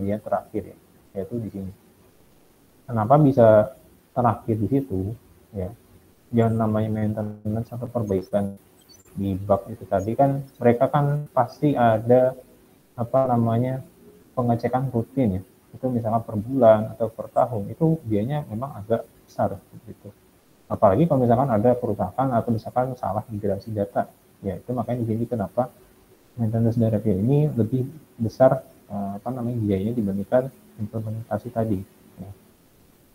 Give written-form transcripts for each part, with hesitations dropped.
bagian terakhir ya, yaitu di sini. Kenapa bisa terakhir di situ ya? Yang namanya maintenance atau perbaikan di bug itu tadi kan mereka kan pasti ada apa namanya pengecekan rutin ya, itu misalkan per bulan atau per tahun, itu biayanya memang agak besar gitu. Apalagi kalau misalkan ada kerusakan atau misalkan salah migrasi data, ya itu makanya di sini kenapa maintenance directory ini lebih besar apa namanya biayanya dibandingkan implementasi tadi. Ya.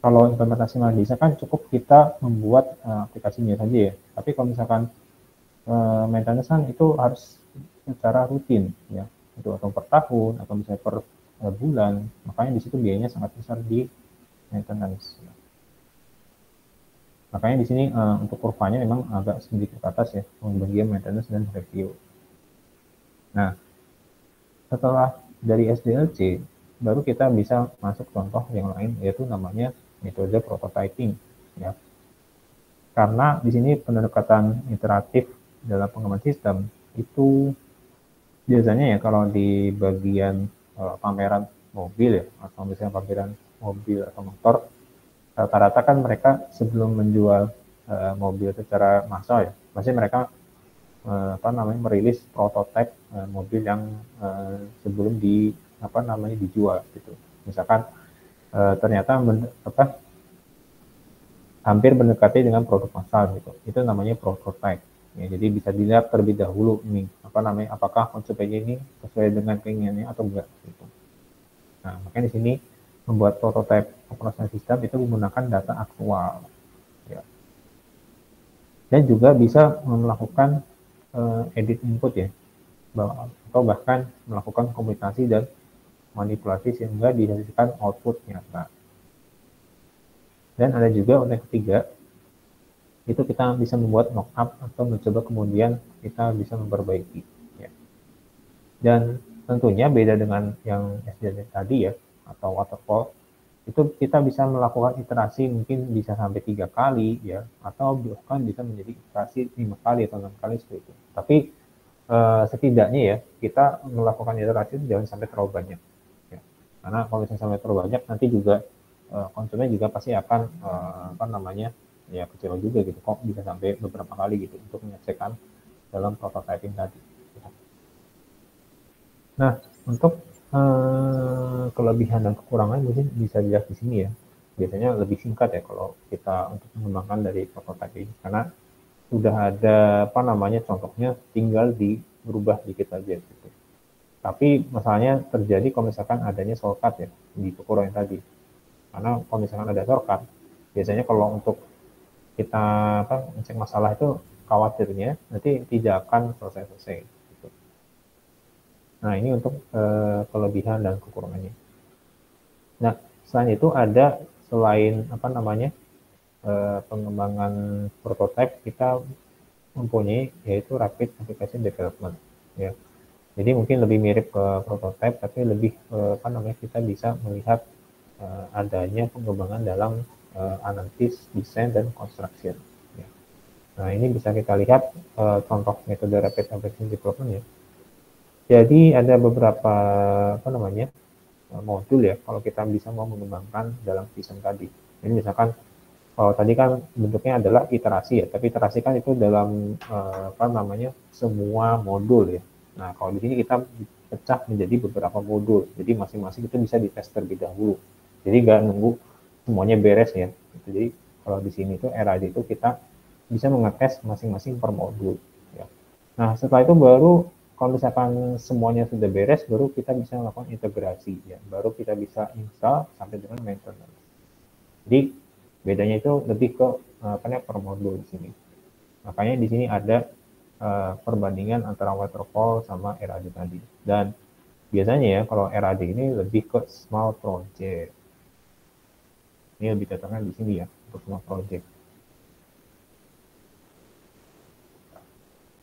Kalau implementasi Madisa kan cukup kita membuat aplikasinya saja ya. Tapi kalau misalkan maintenance kan itu harus secara rutin ya, itu atau per tahun atau misalnya per bulan. Makanya di situ biayanya sangat besar di maintenance. Makanya di sini untuk kurvanya memang agak sedikit ke atas ya, bagian maintenance dan review. Nah, setelah dari SDLC, baru kita bisa masuk contoh yang lain, yaitu namanya metode prototyping. Ya. Karena di sini pendekatan interaktif dalam pengembangan sistem itu biasanya ya kalau di bagian pameran mobil ya, atau misalnya pameran mobil atau motor, rata-rata kan mereka sebelum menjual mobil secara massal ya, pasti mereka apa namanya merilis prototipe mobil yang sebelum di apa namanya dijual gitu. Misalkan ternyata apa hampir mendekati dengan produk massal gitu. Itu namanya prototype. Ya, jadi bisa dilihat terlebih dahulu ini apa namanya apakah konsepnya ini sesuai dengan keinginannya atau enggak gitu. Nah, makanya di sini membuat prototype operasional sistem itu menggunakan data aktual. Ya. Dan juga bisa melakukan edit input ya, atau bahkan melakukan komunikasi dan manipulasi sehingga dihasilkan output nyata. Dan ada juga untuk yang ketiga, itu kita bisa membuat mockup atau mencoba kemudian kita bisa memperbaiki. Ya. Dan tentunya beda dengan yang SDLC tadi ya, atau waterfall, itu kita bisa melakukan iterasi mungkin bisa sampai 3 kali ya, atau bahkan bisa menjadi iterasi 5 kali atau 6 kali seperti itu. Tapi setidaknya ya kita melakukan iterasi itu jangan sampai terlalu banyak. Ya. Karena kalau misalnya sampai terlalu banyak nanti juga konsumen juga pasti akan apa namanya ya kecewa juga gitu, kok bisa sampai beberapa kali gitu untuk menyelesaikan dalam prototyping tadi. Nah, untuk kelebihan dan kekurangan mungkin bisa dilihat di sini ya. Biasanya lebih singkat ya kalau kita untuk mengembangkan dari prototyping, karena sudah ada apa namanya contohnya, tinggal dirubah dikit aja gitu. Tapi masalahnya terjadi kalau misalkan adanya shortcut ya di kekurangan tadi. Karena kalau misalkan ada shortcut, biasanya kalau untuk kita apa ngecek masalah itu khawatirnya nanti tidak akan selesai-selesai. Gitu. Nah ini untuk kelebihan dan kekurangannya. Nah selain itu ada selain apa namanya pengembangan prototype kita mempunyai yaitu rapid application development. Ya. Jadi mungkin lebih mirip ke prototype tapi lebih apa namanya kita bisa melihat adanya pengembangan dalam analisis, desain dan construction. Ya. Nah ini bisa kita lihat contoh metode rapid application development ya. Jadi ada beberapa apa namanya modul ya kalau kita bisa mau mengembangkan dalam sistem tadi. Ini misalkan kalau tadi kan bentuknya adalah iterasi ya, tapi iterasi kan itu dalam apa namanya semua modul ya. Nah kalau di sini kita pecah menjadi beberapa modul, jadi masing-masing itu bisa dites terlebih dahulu. Jadi nggak nunggu semuanya beres ya. Jadi kalau di sini itu RAD itu kita bisa mengetes masing-masing per modul. Ya. Nah setelah itu baru kalau misalkan semuanya sudah beres, baru kita bisa melakukan integrasi ya, baru kita bisa install sampai dengan maintenance. Jadi bedanya itu lebih ke per modul di sini. Makanya di sini ada perbandingan antara waterfall sama RAD tadi. Dan biasanya ya kalau RAD ini lebih ke small project. Ini lebih cocoknya di sini ya untuk small project.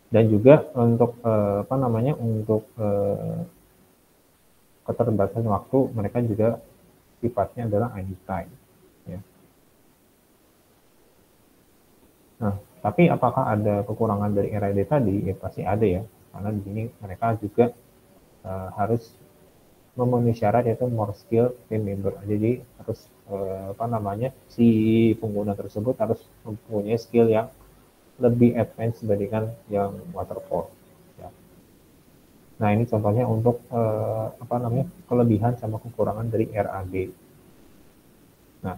Dan juga untuk apa namanya untuk keterbatasan waktu mereka juga sifatnya adalah anytime. Ya. Nah, tapi apakah ada kekurangan dari RAD tadi? Ya pasti ada ya, karena di sini mereka juga harus memenuhi syarat yaitu more skill team member. Jadi harus si pengguna tersebut harus mempunyai skill yang lebih advance dibandingkan yang waterfall. Ya. Nah ini contohnya untuk kelebihan sama kekurangan dari RAG. Nah,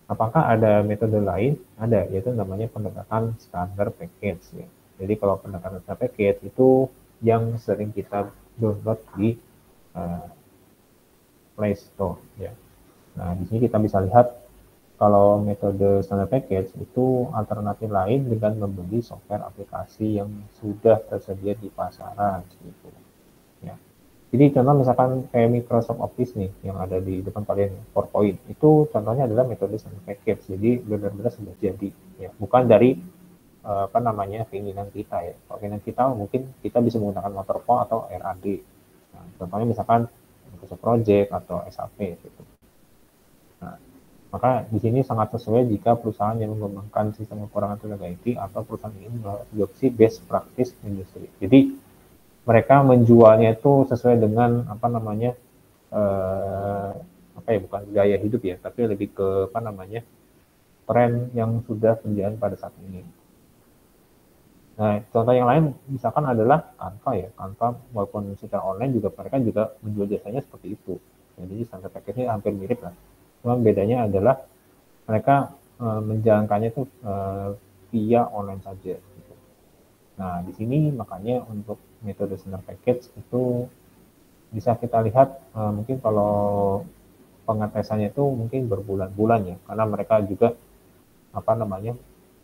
apakah ada metode lain? Ada, yaitu namanya pendekatan standar package. Ya. Jadi kalau pendekatan standar package itu yang sering kita download di Play Store. Ya. Nah, di sini kita bisa lihat kalau metode standar package itu alternatif lain dengan membeli software aplikasi yang sudah tersedia di pasaran. Gitu. Ya. Jadi contoh misalkan kayak Microsoft Office nih yang ada di depan kalian, PowerPoint, itu contohnya adalah metode standard package. Jadi benar-benar sudah jadi, ya, bukan dari keinginan kita ya. Kalau keinginan kita mungkin kita bisa menggunakan waterfall atau RAD. Nah, contohnya misalkan Microsoft Project atau SAP gitu. Nah, maka di sini sangat sesuai jika perusahaan yang mengembangkan sistem kekurangan tenaga IT atau perusahaan ini mengadopsi best practice industri. Jadi mereka menjualnya itu sesuai dengan bukan gaya hidup ya, tapi lebih ke tren yang sudah berjalan pada saat ini. Nah, contoh yang lain misalkan adalah Canva ya. Canva walaupun secara online juga mereka juga menjual jasanya seperti itu. Jadi standar package-nya hampir mirip lah. Cuma bedanya adalah mereka menjalankannya itu via online saja. Nah, di sini makanya untuk metode standar package itu bisa kita lihat mungkin kalau pengetesannya itu mungkin berbulan-bulan ya, karena mereka juga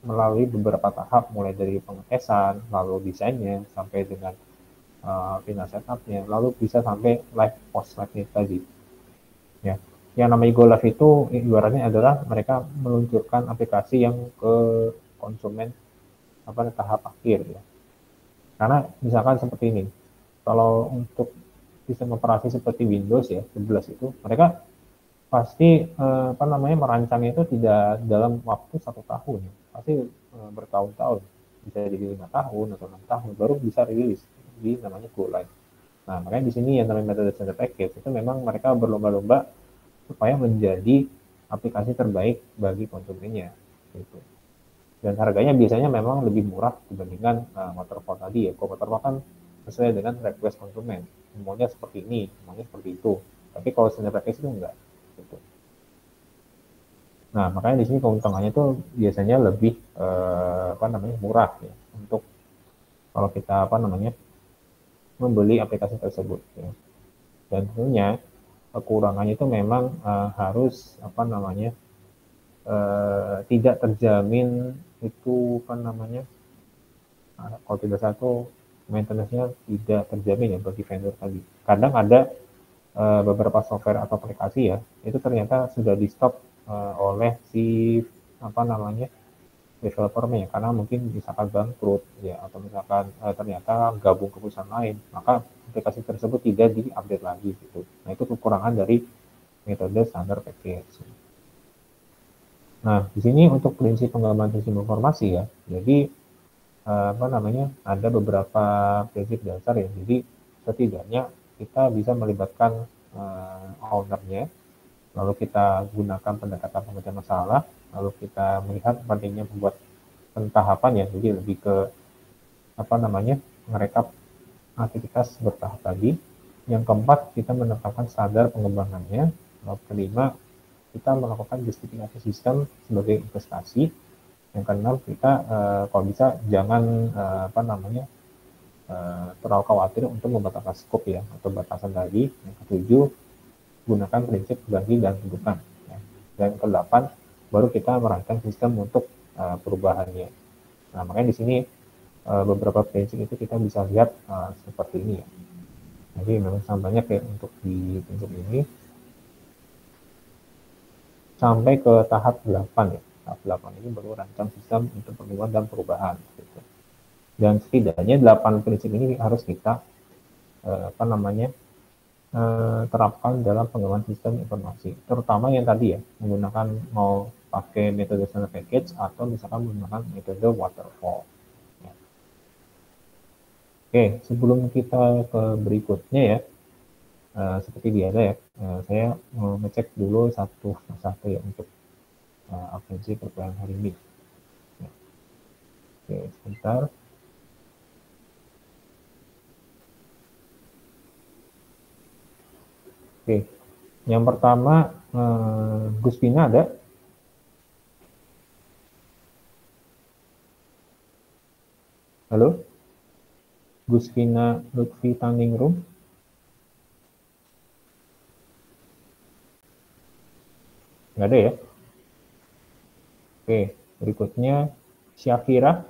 melalui beberapa tahap mulai dari pengetesan, lalu desainnya sampai dengan final setupnya, lalu bisa sampai live post live tadi. Ya, yang namanya go live itu ibaratnya adalah mereka meluncurkan aplikasi yang ke konsumen tahap akhir ya. Karena misalkan seperti ini, kalau untuk sistem operasi seperti Windows ya 11 itu mereka pasti merancangnya itu tidak dalam waktu 1 tahun, pasti bertahun-tahun, bisa jadi 5 tahun atau 6 tahun baru bisa rilis di namanya go live. Nah makanya di sini yang namanya metode standard package itu memang mereka berlomba-lomba supaya menjadi aplikasi terbaik bagi konsumennya gitu. Dan harganya biasanya memang lebih murah dibandingkan waterfall tadi ya. Kalau waterfall kan sesuai dengan request konsumen, maunya seperti ini, maunya seperti itu. Tapi kalau standard package itu enggak. Gitu. Nah, makanya di sini keuntungannya itu biasanya lebih murah ya untuk kalau kita membeli aplikasi tersebut ya. Dan tentunya kekurangannya itu memang harus tidak terjamin itu kalau tidak satu maintenance-nya tidak terjamin ya bagi vendor tadi. Kadang ada beberapa software atau aplikasi ya itu ternyata sudah di stop oleh si developernya karena mungkin misalkan bangkrut ya atau misalkan ternyata gabung ke perusahaan lain, maka aplikasi tersebut tidak di-update lagi gitu. Nah itu kekurangan dari metode standar package. Nah di sini untuk prinsip pengembangan sistem informasi ya, jadi ada beberapa prinsip dasar ya. Jadi setidaknya kita bisa melibatkan ownernya, lalu kita gunakan pendekatan pemecah masalah, lalu kita melihat pentingnya membuat pentahapan ya, jadi lebih ke merekap aktivitas bertahap tadi. Yang keempat, kita menetapkan standar pengembangannya. Lalu kelima, kita melakukan justifikasi sistem sebagai investasi. Yang keenam, kita kalau bisa jangan terlalu khawatir untuk membatalkan skop ya atau batasan tadi. Yang ketujuh, gunakan prinsip bagi dan tentukan. Ya. Dan kedelapan, baru kita merancang sistem untuk perubahannya. Nah, makanya di sini beberapa prinsip itu kita bisa lihat seperti ini ya. Jadi memang sangat banyak ya untuk di prinsip ini. Sampai ke tahap 8 ya. Tahap 8 ini baru rancang sistem untuk perubahan dan perubahan. Gitu. Dan setidaknya 8 prinsip ini harus kita terapkan dalam pengembangan sistem informasi. Terutama yang tadi ya, menggunakan mau pakai metode standard package atau misalkan menggunakan metode waterfall. Ya. Oke, sebelum kita ke berikutnya ya, seperti biasa ya, saya mau ngecek dulu satu persatu ya untuk absensi perkuliahan hari ini. Ya, oke, sebentar. Oke, yang pertama Gus Pina ada? Halo, Gus Pina Lutfi Taningrum? Nggak ada ya? Oke, berikutnya Syafira.